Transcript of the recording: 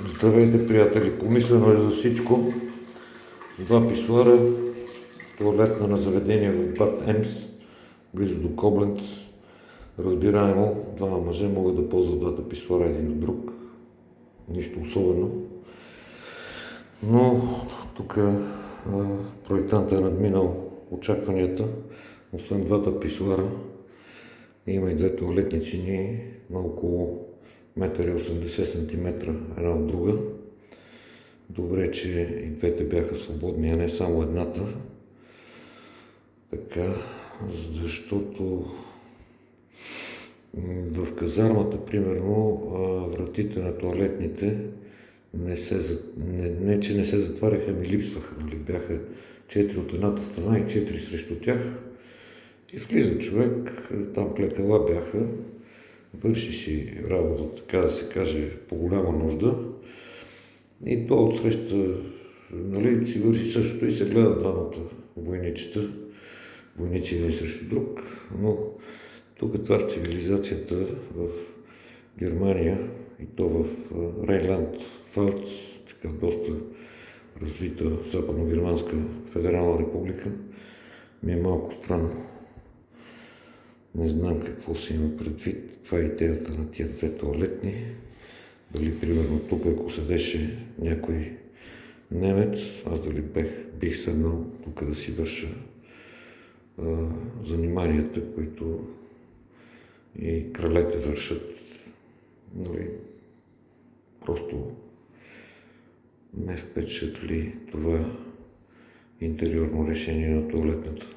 Здравейте, приятели! Помислено е за всичко. Два писуара, тоалетна на заведение в Бад Емс, близо до Кобленц. Разбираемо, двама мъже могат да ползват двата писуара един от друг. Нищо особено. Но тук проектантът е надминал очакванията. Освен двата писуара, има и две тоалетни чини на около 1,80 см една от друга. Добре, че и двете бяха свободни, а не само едната. Така, защото в казармата, примерно, вратите на тоалетните не че не се затваряха, ми липсваха. Нали? Бяха 4 от едната страна и 4 срещу тях. И влиза човек, там клетела бяха, върши си работа, така да се каже, по голяма нужда. И то отсреща, нали, си върши същото и се гледат двамата войничета, войници един срещу друг. Но тук това в цивилизацията в Германия, и то в Рейнланд-Фалц, така доста развита западно-германска федерална република, ми е малко странно. Не знам какво се има предвид, каква е идеята на тия две тоалетни. Дали, примерно, тук, ако седеше някой немец, аз дали бих седнал тук да си върша заниманията, които и кралете вършат. Нали, просто ме впечатли това интериорно решение на тоалетната.